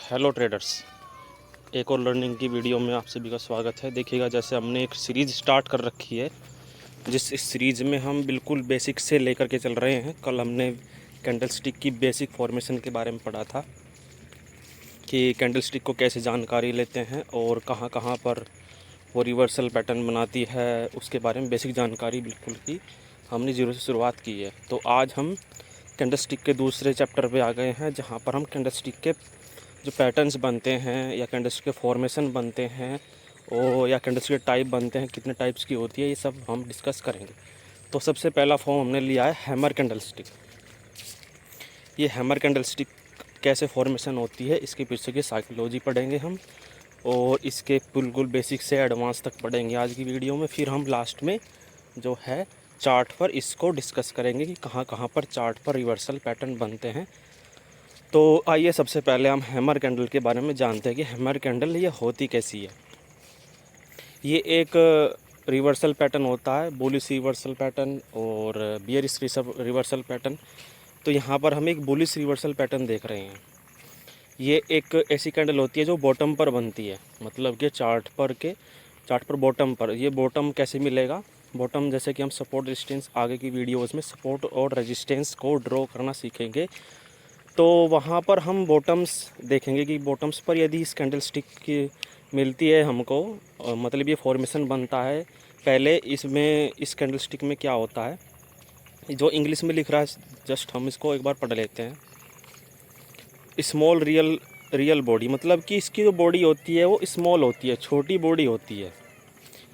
Hello traders, एक और learning की वीडियो में आप सभी का स्वागत है। देखिएगा, जैसे हमने एक सीरीज़ स्टार्ट कर रखी है, जिस इस सीरीज़ में हम बिल्कुल बेसिक से लेकर के चल रहे हैं। कल हमने कैंडलस्टिक की बेसिक फॉर्मेशन के बारे में पढ़ा था कि कैंडलस्टिक को कैसे जानकारी लेते हैं और कहाँ कहाँ पर वो रिवर्सल पैटर्न बनाती है, उसके बारे में बेसिक जानकारी बिल्कुल ही हमने जीरो से शुरुआत की है। तो आज हम कैंडलस्टिक के दूसरे चैप्टर पे आ गए हैं, जहाँ पर हम कैंडलस्टिक के जो पैटर्न्स बनते हैं या कैंडल्स के फॉर्मेशन बनते हैं और या कैंडल्स के टाइप बनते हैं, कितने टाइप्स की होती है, ये सब हम डिस्कस करेंगे। तो सबसे पहला फॉर्म हमने लिया है हैमर कैंडलस्टिक। ये हैमर कैंडलस्टिक कैसे फॉर्मेशन होती है, इसके पीछे की साइकोलॉजी पढ़ेंगे हम, और इसके बिल्कुल बेसिक से एडवांस तक पढ़ेंगे आज की वीडियो में। फिर हम लास्ट में जो है चार्ट पर इसको डिस्कस करेंगे कि कहाँ कहाँ पर चार्ट पर रिवर्सल पैटर्न बनते हैं। तो आइए सबसे पहले हम हैमर कैंडल के बारे में जानते हैं कि हैमर कैंडल ये होती कैसी है। ये एक रिवर्सल पैटर्न होता है, बुलिश रिवर्सल पैटर्न और बियरिश रिवर्सल पैटर्न। तो यहाँ पर हम एक बुलिश रिवर्सल पैटर्न देख रहे हैं। ये एक ऐसी कैंडल होती है जो बॉटम पर बनती है, मतलब कि चार्ट पर बॉटम पर। ये बॉटम कैसे मिलेगा? बॉटम जैसे कि हम सपोर्ट रेजिस्टेंस आगे की वीडियोस में सपोर्ट और रेजिस्टेंस को ड्रॉ करना सीखेंगे, तो वहाँ पर हम बॉटम्स देखेंगे कि बॉटम्स पर यदि इस कैंडल स्टिक की मिलती है हमको, मतलब ये फॉर्मेशन बनता है। पहले इसमें इस कैंडल स्टिक में क्या होता है, जो इंग्लिश में लिख रहा है, जस्ट हम इसको एक बार पढ़ लेते हैं। स्मॉल रियल बॉडी, मतलब कि इसकी जो बॉडी होती है वो स्मॉल होती है, छोटी बॉडी होती है।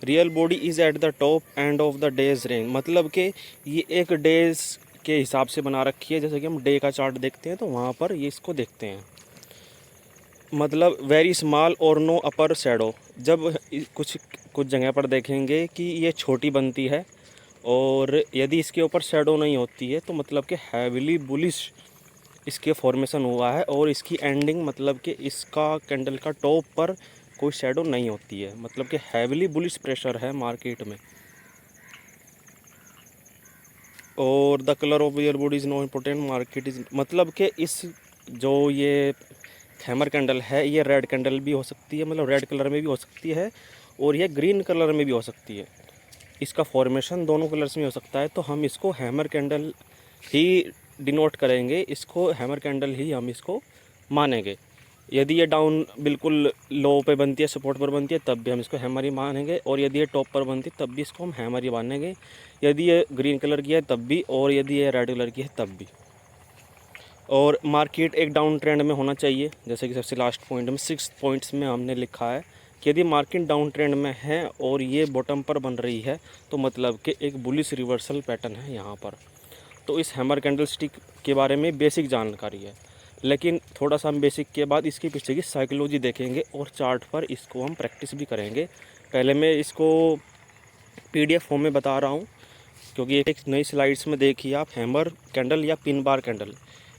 Real body is at the top end of the days range, मतलब कि ये एक डेज के हिसाब से बना रखी है। जैसे कि हम डे का चार्ट देखते हैं तो वहाँ पर ये इसको देखते हैं, मतलब वेरी स्मॉल और नो अपर शैडो। जब कुछ जगह पर देखेंगे कि ये छोटी बनती है और यदि इसके ऊपर शैडो नहीं होती है, तो मतलब कि हैविली बुलिश इसके फॉर्मेशन हुआ है। और इसकी एंडिंग, मतलब कि इसका कैंडल का टॉप पर कोई शैडो नहीं होती है, मतलब कि हैविली बुलिश प्रेशर है मार्केट में। और the colour of your body is know important market is, मतलब कि इस जो ये हैमर कैंडल है, ये रेड कैंडल भी हो सकती है, मतलब रेड कलर में भी हो सकती है और ये ग्रीन कलर में भी हो सकती है। इसका फॉर्मेशन दोनों कलर्स में हो सकता है। तो हम इसको हैमर कैंडल ही डिनोट करेंगे, इसको हैमर कैंडल ही हम इसको मानेंगे। यदि ये डाउन बिल्कुल लो पे बनती है, सपोर्ट पर बनती है, तब भी हम इसको हैमर ही मानेंगे। और यदि ये टॉप पर बनती है तब भी इसको हम हैमर ही मानेंगे। यदि ये ग्रीन कलर की है तब भी, और यदि ये रेड कलर की है तब भी। और मार्केट एक डाउन ट्रेंड में होना चाहिए, जैसे कि सबसे लास्ट पॉइंट में 6 पॉइंट्स में हमने लिखा है कि यदि मार्केट डाउन ट्रेंड में है और ये बॉटम पर बन रही है, तो मतलब कि एक बुलिश रिवर्सल पैटर्न है यहाँ पर। तो इस हैमर कैंडल स्टिक के बारे में बेसिक जानकारी है, लेकिन थोड़ा सा हम बेसिक के बाद इसके पीछे की साइकोलॉजी देखेंगे और चार्ट पर इसको हम प्रैक्टिस भी करेंगे। पहले मैं इसको PDF फॉर्म में बता रहा हूँ, क्योंकि एक नई स्लाइड्स में देखिए आप, हैमर कैंडल या पिन बार कैंडल।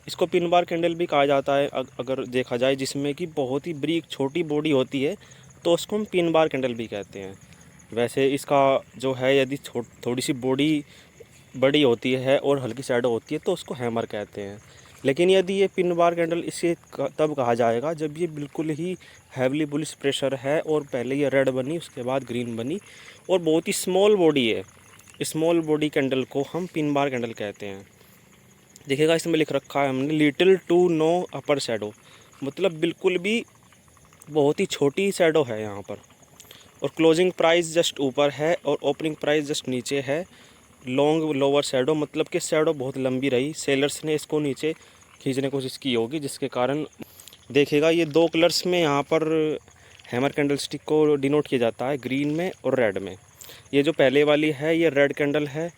इसको पिन बार कैंडल भी कहा जाता है अगर देखा जाए, जिसमें कि बहुत ही ब्रीक छोटी बॉडी होती है, तो उसको हम पिन बार कैंडल भी कहते हैं। वैसे इसका जो है, यदि थोड़ी सी बॉडी बड़ी होती है और हल्की शैडो होती है तो उसको हैमर कहते हैं। लेकिन यदि ये पिन बार कैंडल, इसे तब कहा जाएगा जब ये बिल्कुल ही हैवली बुलिश प्रेशर है और पहले ये रेड बनी, उसके बाद ग्रीन बनी और बहुत ही स्मॉल बॉडी है। स्मॉल बॉडी कैंडल को हम पिन बार कैंडल कहते हैं। देखिएगा, इसमें लिख रखा है हमने little to no upper shadow, मतलब बिल्कुल भी बहुत ही छोटी शैडो है यहाँ पर। और क्लोजिंग प्राइस जस्ट ऊपर है और ओपनिंग प्राइस जस्ट नीचे है। लॉन्ग लोअर शैडो, मतलब कि शैडो बहुत लंबी रही, सेलर्स ने इसको नीचे खींचने की कोशिश की होगी, जिसके कारण देखिएगा ये दो कलर्स में यहाँ पर हैमर कैंडल स्टिक को डिनोट किया जाता है, ग्रीन में और रेड में। ये जो पहले वाली है ये रेड कैंडल है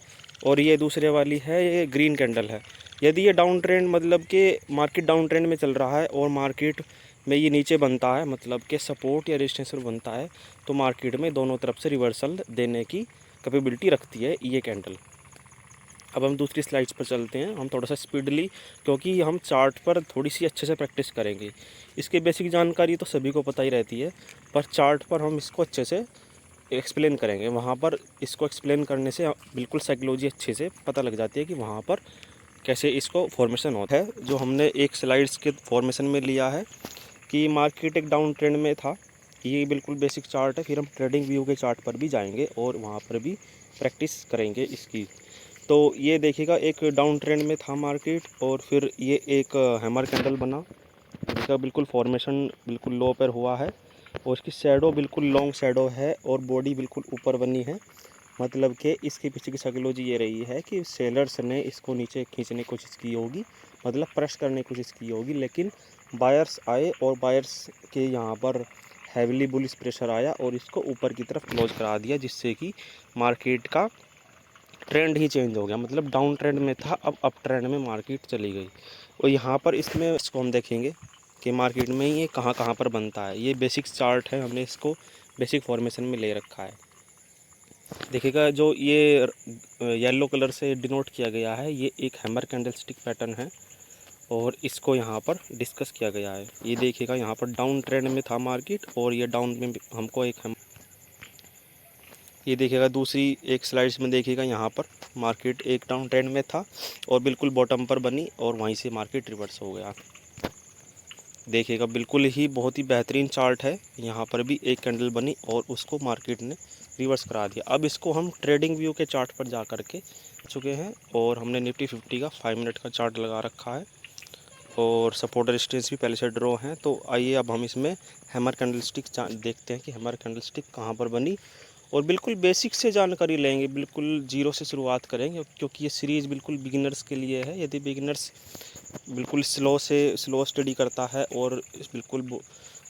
और ये दूसरे वाली है ये ग्रीन कैंडल है। यदि ये डाउन ट्रेंड, मतलब कि मार्केट डाउन ट्रेंड में चल रहा है और मार्केट में ये नीचे बनता है, मतलब कि सपोर्ट या रेजिस्टेंस बनता है, तो मार्केट में दोनों तरफ से रिवर्सल देने की कैपेबिलिटी रखती है ये कैंडल। अब हम दूसरी स्लाइड्स पर चलते हैं, हम थोड़ा सा स्पीडली, क्योंकि हम चार्ट पर थोड़ी सी अच्छे से प्रैक्टिस करेंगे। इसकी बेसिक जानकारी तो सभी को पता ही रहती है, पर चार्ट पर हम इसको अच्छे से एक्सप्लेन करेंगे। वहाँ पर इसको एक्सप्लेन करने से बिल्कुल साइकोलॉजी अच्छे से पता लग जाती है कि वहाँ पर कैसे इसको फॉर्मेशन होता है, जो हमने एक स्लाइड्स के फॉर्मेशन में लिया है कि मार्केट एक डाउन ट्रेंड में था। ये बिल्कुल बेसिक चार्ट है, फिर हम ट्रेडिंग व्यू के चार्ट पर भी जाएंगे और वहाँ पर भी प्रैक्टिस करेंगे इसकी। तो ये देखिएगा एक डाउन ट्रेंड में था मार्केट, और फिर ये एक हैमर कैंडल बना, इसका बिल्कुल फॉर्मेशन बिल्कुल लो पर हुआ है, और इसकी शैडो बिल्कुल लॉन्ग शैडो है और बॉडी बिल्कुल ऊपर बनी है। मतलब कि इसके पीछे की साइकोलॉजी ये रही है कि सेलर्स ने इसको नीचे खींचने की कोशिश की होगी, मतलब प्रेस करने की कोशिश की होगी, लेकिन बायर्स आए और बायर्स के यहाँ पर हैविली बुलिश प्रेशर आया और इसको ऊपर की तरफ क्लोज करा दिया, जिससे कि मार्केट का ट्रेंड ही चेंज हो गया। मतलब डाउन ट्रेंड में था, अब अप ट्रेंड में मार्केट चली गई। और यहाँ पर इसमें इसको हम देखेंगे कि मार्केट में ये कहाँ कहाँ पर बनता है। ये बेसिक चार्ट है, हमने इसको बेसिक फॉर्मेशन में ले रखा है। देखिएगा जो ये येलो कलर से डिनोट किया गया है, ये एक हैमर कैंडलस्टिक पैटर्न है और इसको यहाँ पर डिस्कस किया गया है। ये देखिएगा यहाँ पर डाउन ट्रेंड में था मार्केट, और ये डाउन में हमको ये देखिएगा दूसरी एक स्लाइड्स में देखिएगा यहाँ पर मार्केट एक डाउन ट्रेंड में था और बिल्कुल बॉटम पर बनी और वहीं से मार्केट रिवर्स हो गया। देखिएगा बिल्कुल ही बहुत ही बेहतरीन चार्ट है। यहाँ पर भी एक कैंडल बनी और उसको मार्केट ने रिवर्स करा दिया। अब इसको हम ट्रेडिंग व्यू के चार्ट पर जा कर के चुके हैं और हमने निफ्टी 50 का 5 मिनट का चार्ट लगा रखा है और सपोर्ट रेजिस्टेंस भी पहले से ड्रॉ हैं। तो आइए अब हम इसमें हैमर कैंडलस्टिक देखते हैं कि हैमर कैंडलस्टिक कहाँ पर बनी, और बिल्कुल बेसिक से जानकारी लेंगे, बिल्कुल जीरो से शुरुआत करेंगे, क्योंकि ये सीरीज़ बिल्कुल बिगिनर्स के लिए है। यदि बिगिनर्स बिल्कुल स्लो स्टडी करता है और बिल्कुल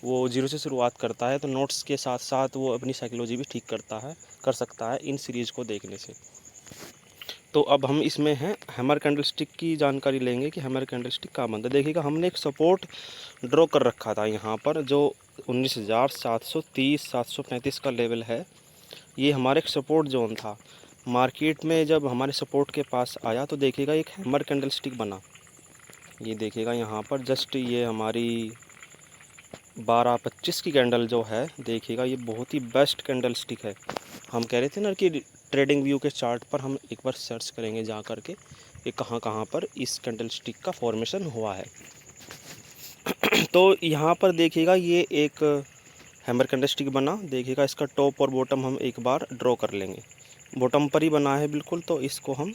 वो जीरो से शुरुआत करता है, तो नोट्स के साथ साथ वो अपनी साइकोलॉजी भी ठीक कर सकता है इन सीरीज़ को देखने से। तो अब हम इसमें हैं हैमर कैंडलस्टिक की जानकारी लेंगे कि हैमर कैंडलस्टिक कहाँ बनता है। देखिएगा हमने एक सपोर्ट ड्रॉ कर रखा था यहाँ पर, जो 19,730 735 का लेवल है। ये हमारा एक सपोर्ट जोन था। मार्केट में जब हमारे सपोर्ट के पास आया तो देखिएगा एक हैमर कैंडलस्टिक बना। ये देखिएगा यहाँ पर जस्ट ये हमारी 12:25 की कैंडल जो है, देखिएगा ये बहुत ही बेस्ट कैंडलस्टिक है। हम कह रहे थे ना कि ट्रेडिंग व्यू के चार्ट पर हम एक बार सर्च करेंगे जा कर के ये कहाँ कहाँ पर इस कैंडलस्टिक का फॉर्मेशन हुआ है। तो यहाँ पर देखिएगा ये एक हैमर कैंडलस्टिक बना। देखिएगा इसका टॉप और बॉटम हम एक बार ड्रॉ कर लेंगे। बॉटम पर ही बना है बिल्कुल, तो इसको हम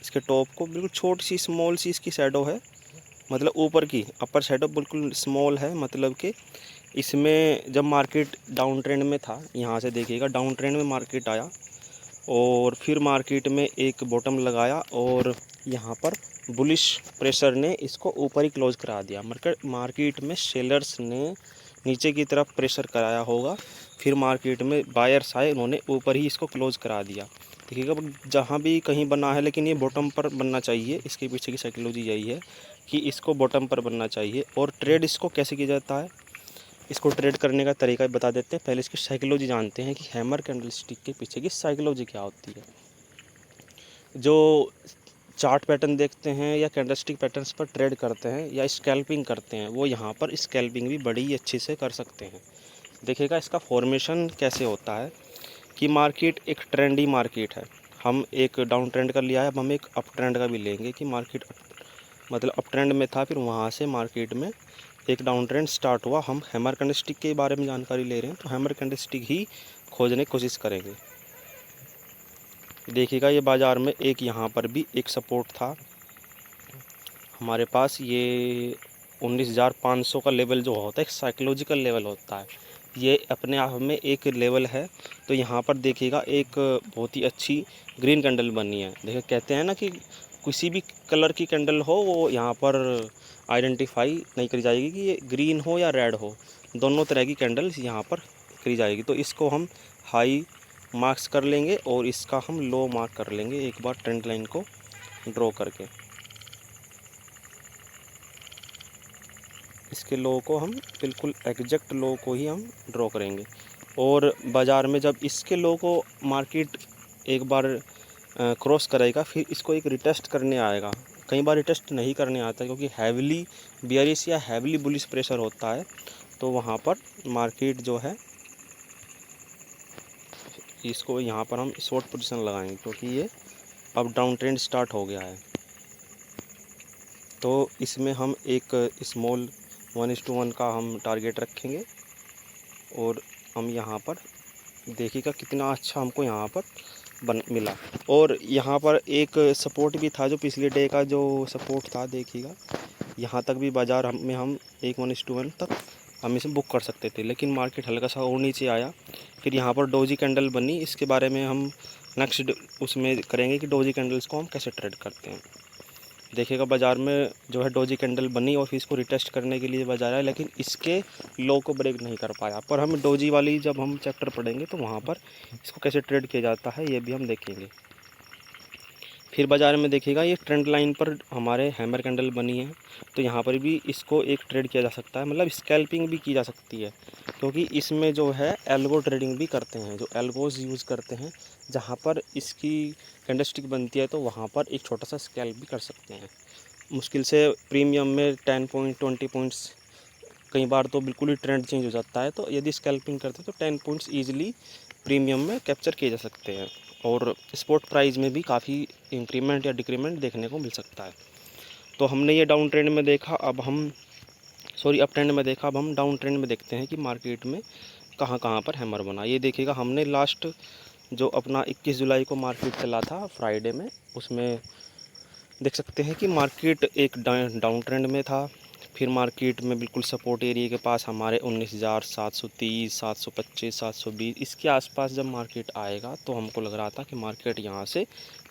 इसके टॉप को बिल्कुल छोटी सी स्मॉल सी इसकी शैडो है, मतलब ऊपर की अपर शैडो बिल्कुल स्मॉल है। मतलब कि इसमें जब मार्केट डाउन ट्रेंड में था, यहाँ से देखिएगा डाउन ट्रेंड में मार्केट आया और फिर मार्केट में एक बॉटम लगाया और यहाँ पर बुलिश प्रेशर ने इसको ऊपर ही क्लोज करा दिया। मार्केट में सेलर्स ने नीचे की तरफ प्रेशर कराया होगा, फिर मार्केट में बायर्स आए, उन्होंने ऊपर ही इसको क्लोज करा दिया। देखिएगा जहाँ भी कहीं बना है, लेकिन ये बॉटम पर बनना चाहिए। इसके पीछे की साइकोलॉजी यही है कि इसको बॉटम पर बनना चाहिए। और ट्रेड इसको कैसे किया जाता है, इसको ट्रेड करने का तरीका बता देते हैं। पहले इसकी साइकोलॉजी जानते हैं कि हैमर कैंडलस्टिक के पीछे की साइकोलॉजी क्या होती है। जो चार्ट पैटर्न देखते हैं या कैंडलस्टिक पैटर्न्स पर ट्रेड करते हैं या स्कैल्पिंग करते हैं, वो यहाँ पर स्कैल्पिंग भी बड़ी ही अच्छे से कर सकते हैं। देखिएगा इसका फॉर्मेशन कैसे होता है कि मार्केट एक ट्रेंडी मार्केट है। हम एक डाउन ट्रेंड का लिया है, अब हम एक अप ट्रेंड का भी लेंगे कि मार्केट मतलब अप ट्रेंड में था, फिर वहाँ से मार्केट में एक डाउन ट्रेंड स्टार्ट हुआ। हम हैमर कैंडलस्टिक के बारे में जानकारी ले रहे हैं, तो हैमर कैंडलस्टिक ही खोजने की कोशिश करेंगे। देखिएगा ये बाज़ार में एक यहाँ पर भी एक सपोर्ट था हमारे पास। ये 19,500 का लेवल जो होता है एक साइकोलॉजिकल लेवल होता है, ये अपने आप में एक लेवल है। तो यहाँ पर देखिएगा एक बहुत ही अच्छी ग्रीन कैंडल बनी है। देखिए कहते हैं ना कि किसी भी कलर की कैंडल हो वो यहाँ पर आइडेंटिफाई नहीं करी जाएगी कि ये ग्रीन हो या रेड हो, दोनों तरह की कैंडल्स यहाँ पर करी जाएगी। तो इसको हम हाई मार्क्स कर लेंगे और इसका हम लो मार्क कर लेंगे एक बार ट्रेंड लाइन को ड्रॉ करके। इसके लो को हम बिल्कुल एग्जैक्ट लो को ही हम ड्रॉ करेंगे। और बाज़ार में जब इसके लो को मार्केट एक बार क्रॉस करेगा, फिर इसको एक रिटेस्ट करने आएगा। कई बार रिटेस्ट नहीं करने आता क्योंकि हैविली बियरिश या हैविली बुलिश प्रेशर होता है, तो वहाँ पर मार्केट जो है इसको यहाँ पर हम शॉर्ट पोजीशन लगाएंगे क्योंकि ये अब डाउन ट्रेंड स्टार्ट हो गया है। तो इसमें हम एक स्मॉल 1:1 का हम टारगेट रखेंगे और हम यहाँ पर देखिएगा कितना अच्छा हमको यहाँ पर मिला। और यहाँ पर एक सपोर्ट भी था, जो पिछले डे का जो सपोर्ट था, देखिएगा यहाँ तक भी बाज़ार हम 1:1 तक हम इसे बुक कर सकते थे, लेकिन मार्केट हल्का सा और नीचे आया। फिर यहाँ पर डोजी कैंडल बनी, इसके बारे में हम नेक्स्ट उसमें करेंगे कि डोजी कैंडल्स को हम कैसे ट्रेड करते हैं। देखिएगा बाज़ार में जो है डोजी कैंडल बनी और फिर इसको रिटेस्ट करने के लिए बाज़ार आया, लेकिन इसके लो को ब्रेक नहीं कर पाया। पर हम डोजी वाली जब हम चैप्टर पढ़ेंगे तो वहाँ पर इसको कैसे ट्रेड किया जाता है ये भी हम देखेंगे। फिर बाज़ार में देखिएगा ये ट्रेंड लाइन पर हमारे हैमर कैंडल बनी है, तो यहाँ पर भी इसको एक ट्रेड किया जा सकता है, मतलब स्कैल्पिंग भी की जा सकती है, क्योंकि इसमें जो है एल्गो ट्रेडिंग भी करते हैं, जो एल्गोज यूज़ करते हैं। जहाँ पर इसकी कैंडलस्टिक बनती है तो वहाँ पर एक छोटा सा स्कैल्प भी कर सकते हैं। मुश्किल से प्रीमियम में 10 पॉइंट 20 पॉइंट्स, कई बार तो बिल्कुल ही ट्रेंड चेंज हो जाता है, तो यदि स्कैल्पिंग करते हैं तो 10 पॉइंट्स ईजिली प्रीमियम में कैप्चर किए जा सकते हैं और स्पॉट प्राइस में भी काफ़ी इंक्रीमेंट या डिक्रीमेंट देखने को मिल सकता है। तो हमने ये डाउन ट्रेंड में देखा, अब हम अप ट्रेंड में देखा, अब हम डाउन ट्रेंड में देखते हैं कि मार्केट में कहाँ कहाँ पर हैमर बना। ये देखिएगा हमने लास्ट जो अपना 21 जुलाई को मार्केट चला था फ्राइडे में, उसमें देख सकते हैं कि मार्केट एक डाउन ट्रेंड में था। फिर मार्केट में बिल्कुल सपोर्ट एरिया के पास हमारे 19,730, 725, 720 इसके आसपास जब मार्केट आएगा तो हमको लग रहा था कि मार्केट यहाँ से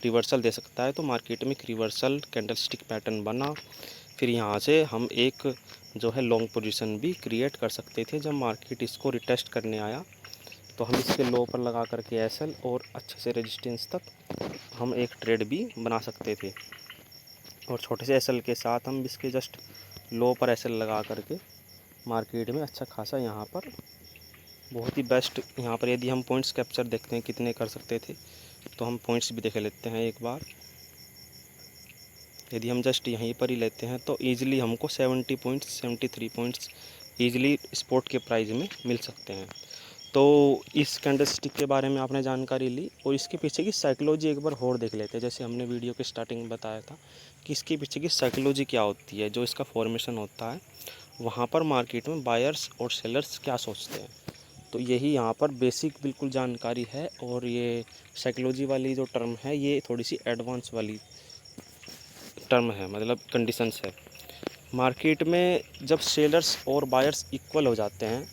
रिवर्सल दे सकता है। तो मार्केट में एक रिवर्सल कैंडलस्टिक पैटर्न बना। फिर यहाँ से हम एक जो है लॉन्ग पोजीशन भी क्रिएट कर सकते थे। जब मार्केट इसको रिटेस्ट करने आया तो हम इसके लो पर लगा करके एसएल और अच्छे से रेजिस्टेंस तक हम एक ट्रेड भी बना सकते थे, और छोटे से एसएल के साथ हम इसके जस्ट लो पर एसएल लगा करके मार्केट में अच्छा खासा यहाँ पर बहुत ही बेस्ट, यहाँ पर यदि हम पॉइंट्स कैप्चर देखते हैं कितने कर सकते थे तो हम पॉइंट्स भी देख लेते हैं एक बार। यदि हम जस्ट यहीं पर ही लेते हैं तो ईज़िली हमको 70 पॉइंट्स 73 पॉइंट्स ईज़िली स्पॉट के प्राइस में मिल सकते हैं। तो इस कैंडलस्टिक के बारे में आपने जानकारी ली, और इसके पीछे की साइकोलॉजी एक बार और देख लेते हैं। जैसे हमने वीडियो के स्टार्टिंग में बताया था कि इसके पीछे की साइकोलॉजी क्या होती है, जो इसका फॉर्मेशन होता है वहाँ पर मार्केट में बायर्स और सेलर्स क्या सोचते हैं। तो यही यहाँ पर बेसिक बिल्कुल जानकारी है, और ये साइकोलॉजी वाली जो टर्म है ये थोड़ी सी एडवांस वाली टर्म है, मतलब कंडीशंस है। मार्केट में जब सेलर्स और बायर्स इक्वल हो जाते हैं,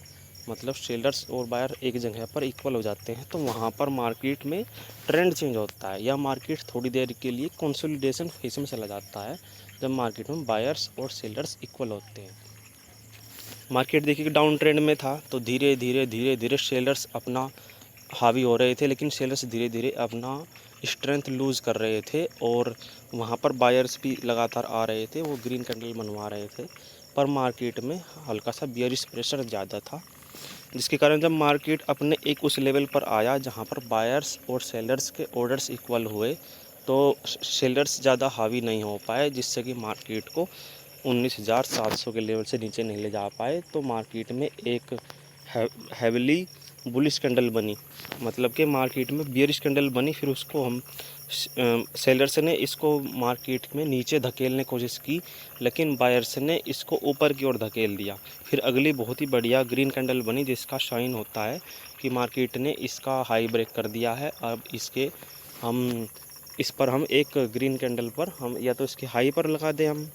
मतलब सेलर्स और बायर एक जगह पर इक्वल हो जाते हैं, तो वहाँ पर मार्केट में ट्रेंड चेंज होता है, या मार्केट थोड़ी देर के लिए कंसोलिडेशन फेज में चला जाता है जब मार्केट में बायर्स और सेलर्स इक्वल होते हैं। मार्केट देखिए डाउन ट्रेंड में था, तो धीरे धीरे सेलर्स अपना हावी हो रहे थे, लेकिन सेलर्स धीरे धीरे अपना स्ट्रेंथ लूज़ कर रहे थे, और वहाँ पर बायर्स भी लगातार आ रहे थे, वो ग्रीन कैंडल बनवा रहे थे। पर मार्केट में हल्का सा बियरिश प्रेशर ज़्यादा था, जिसके कारण जब मार्केट अपने एक उस लेवल पर आया जहाँ पर बायर्स और सेलर्स के ऑर्डर्स इक्वल हुए, तो सेलर्स ज़्यादा हावी नहीं हो पाए, जिससे कि मार्केट को 19,700 के लेवल से नीचे नहीं ले जा पाए। तो मार्केट में एक हैविली बुलिश कैंडल बनी, मतलब कि मार्केट में बियरिश कैंडल बनी। फिर उसको हम सेलर्स ने इसको मार्केट में नीचे धकेलने की कोशिश की, लेकिन बायर्स ने इसको ऊपर की ओर धकेल दिया। फिर अगली बहुत ही बढ़िया ग्रीन कैंडल बनी, जिसका साइन होता है कि मार्केट ने इसका हाई ब्रेक कर दिया है। अब इस पर हम एक ग्रीन कैंडल पर हम या तो इसके हाई पर लगा दें हम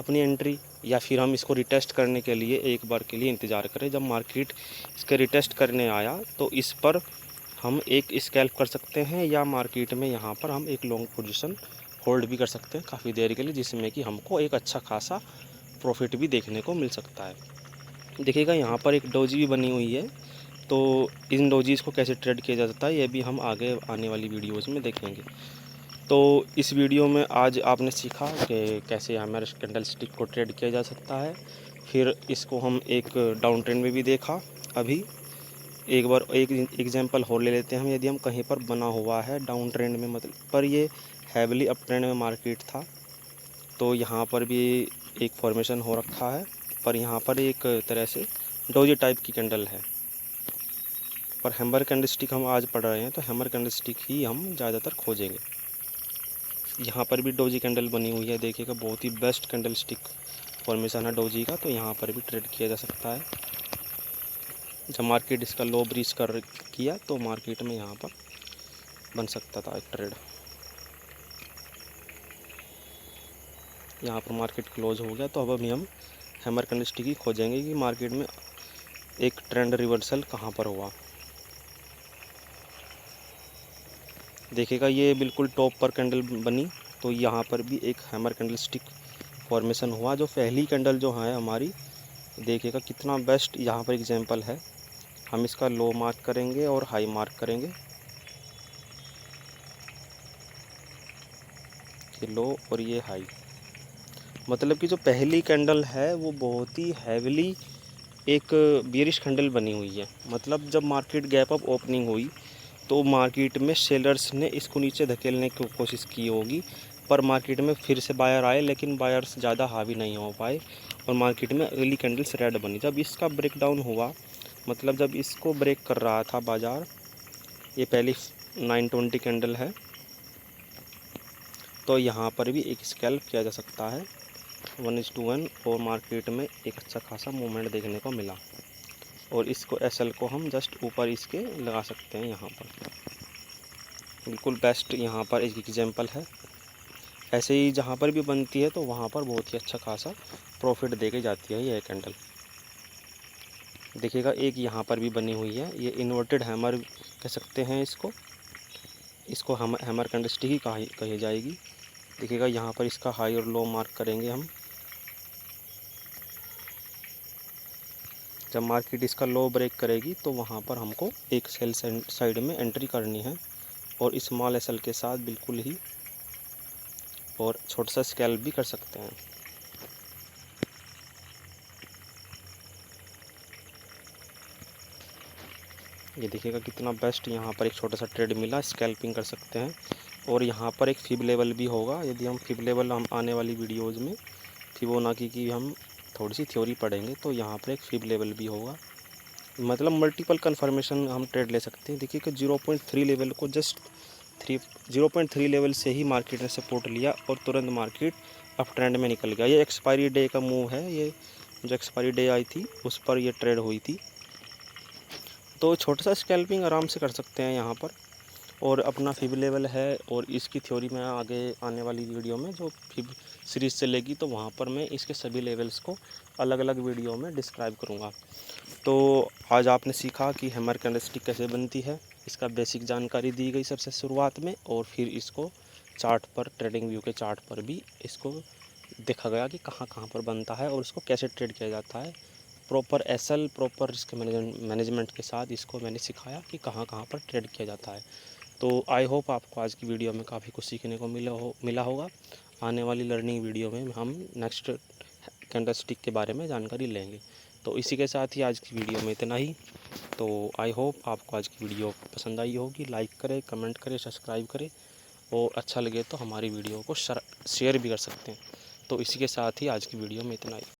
अपनी एंट्री, या फिर हम इसको रिटेस्ट करने के लिए एक बार के लिए इंतज़ार करें। जब मार्केट इसके रिटेस्ट करने आया तो इस पर हम एक स्कैल्प कर सकते हैं, या मार्केट में यहाँ पर हम एक लॉन्ग पोजीशन होल्ड भी कर सकते हैं काफ़ी देर के लिए, जिसमें कि हमको एक अच्छा खासा प्रॉफिट भी देखने को मिल सकता है। देखिएगा यहाँ पर एक डोजी भी बनी हुई है, तो इन डोजीज़ को कैसे ट्रेड किया जाता है ये भी हम आगे आने वाली वीडियोज़ में देखेंगे। तो इस वीडियो में आज आपने सीखा कि कैसे हमारे कैंडलस्टिक को ट्रेड किया जा सकता है। फिर इसको हम एक डाउन ट्रेंड में भी देखा। अभी एक बार एक एग्जांपल और ले लेते हैं हम। यदि हम कहीं पर बना हुआ है डाउन ट्रेंड में, मतलब पर ये हैविली अप ट्रेंड में मार्केट था, तो यहाँ पर भी एक फॉर्मेशन हो रखा है, पर यहाँ पर एक तरह से डोजी टाइप की कैंडल है। पर हैमर कैंडलस्टिक हम आज पढ़ रहे हैं, तो हैमर कैंडलस्टिक ही हम ज़्यादातर खोजेंगे। यहाँ पर भी डोजी कैंडल बनी हुई है, देखिएगा बहुत ही बेस्ट कैंडल स्टिक फॉर्मेशन है डोजी का, तो यहाँ पर भी ट्रेड किया जा सकता है। जब मार्केट इसका लो ब्रीच कर किया तो मार्केट में यहाँ पर बन सकता था एक ट्रेड। यहाँ पर मार्केट क्लोज हो गया, तो अब हम हैमर कैंडलस्टिक ही खोजेंगे कि मार्केट में एक ट्रेंड रिवर्सल कहाँ पर हुआ। देखिएगा ये बिल्कुल टॉप पर कैंडल बनी, तो यहाँ पर भी एक हैमर कैंडलस्टिक फॉर्मेशन हुआ। जो पहली कैंडल जो है हमारी, देखिएगा कितना बेस्ट यहाँ पर एग्जांपल है। हम इसका लो मार्क करेंगे और हाई मार्क करेंगे, ये लो और ये हाई। मतलब कि जो पहली कैंडल है वो बहुत ही हैविली एक बेयरिश कैंडल बनी हुई है। मतलब जब मार्केट गैप अप ओपनिंग हुई तो मार्केट में सेलर्स ने इसको नीचे धकेलने की कोशिश की होगी, पर मार्केट में फिर से बायर आए, लेकिन बायर्स ज़्यादा हावी नहीं हो पाए और मार्केट में अगली कैंडल्स रेड बनी। जब इसका ब्रेकडाउन हुआ, मतलब जब इसको ब्रेक कर रहा था बाज़ार, ये पहली 920 कैंडल है, तो यहाँ पर भी एक स्कैल्प किया जा सकता है 1:1 और मार्केट में एक अच्छा खासा मूवमेंट देखने को मिला। और इसको एसएल को हम जस्ट ऊपर इसके लगा सकते हैं यहाँ पर। बिल्कुल बेस्ट यहाँ पर एक एग्जांपल है। ऐसे ही जहाँ पर भी बनती है तो वहाँ पर बहुत ही अच्छा खासा प्रॉफिट दे के जाती है ये कैंडल। देखिएगा एक यहाँ पर भी बनी हुई है, ये इन्वर्टेड हैमर कह सकते हैं इसको हम हैमर कैंडलस्टिक ही कही जाएगी। देखिएगा यहाँ पर इसका हाई और लो मार्क करेंगे हम। जब मार्केट इसका लो ब्रेक करेगी तो वहाँ पर हमको एक सेल साइड में एंट्री करनी है और स्मॉल एसएल के साथ बिल्कुल ही, और छोटा सा स्कैल्प भी कर सकते हैं। ये देखिएगा कितना बेस्ट यहाँ पर एक छोटा सा ट्रेड मिला, स्कैल्पिंग कर सकते हैं। और यहाँ पर एक फिब लेवल भी होगा। यदि हम फिब लेवल हम आने वाली वीडियोज़ में फिबोनाची की हम थोड़ी सी थ्योरी पढ़ेंगे, तो यहाँ पर एक फिब लेवल भी होगा। मतलब मल्टीपल कन्फर्मेशन हम ट्रेड ले सकते हैं। देखिए कि 0.3 लेवल को जस्ट 0.3 लेवल से ही मार्केट ने सपोर्ट लिया और तुरंत मार्केट अप ट्रेंड में निकल गया। ये एक्सपायरी डे का मूव है, ये जो एक्सपायरी डे आई थी उस पर ये ट्रेड हुई थी। तो छोटा सा स्कैल्पिंग आराम से कर सकते हैं यहाँ पर। और अपना फिब लेवल है, और इसकी थ्योरी मैं आगे आने वाली वीडियो में जो फिब सीरीज़ चलेगी तो वहाँ पर मैं इसके सभी लेवल्स को अलग अलग वीडियो में डिस्क्राइब करूँगा। तो आज आपने सीखा कि हैमर कैंडलस्टिक कैसे बनती है, इसका बेसिक जानकारी दी गई सबसे शुरुआत में, और फिर इसको चार्ट पर, ट्रेडिंग व्यू के चार्ट पर भी इसको देखा गया कि कहाँ कहाँ पर बनता है और इसको कैसे ट्रेड किया जाता है। Proper SL, proper risk management के साथ इसको मैंने सिखाया कि कहाँ कहाँ पर ट्रेड किया जाता है। तो आई होप आपको आज की वीडियो में काफ़ी कुछ सीखने को मिला होगा। आने वाली लर्निंग वीडियो में हम नेक्स्ट कैंडलस्टिक के बारे में जानकारी लेंगे। तो इसी के साथ ही आज की वीडियो में इतना ही। तो आई होप आपको आज की वीडियो पसंद आई होगी। लाइक करें, कमेंट करें, सब्सक्राइब करें, और अच्छा लगे तो हमारी वीडियो को शेयर भी कर सकते हैं। तो इसी के साथ ही आज की वीडियो में इतना ही।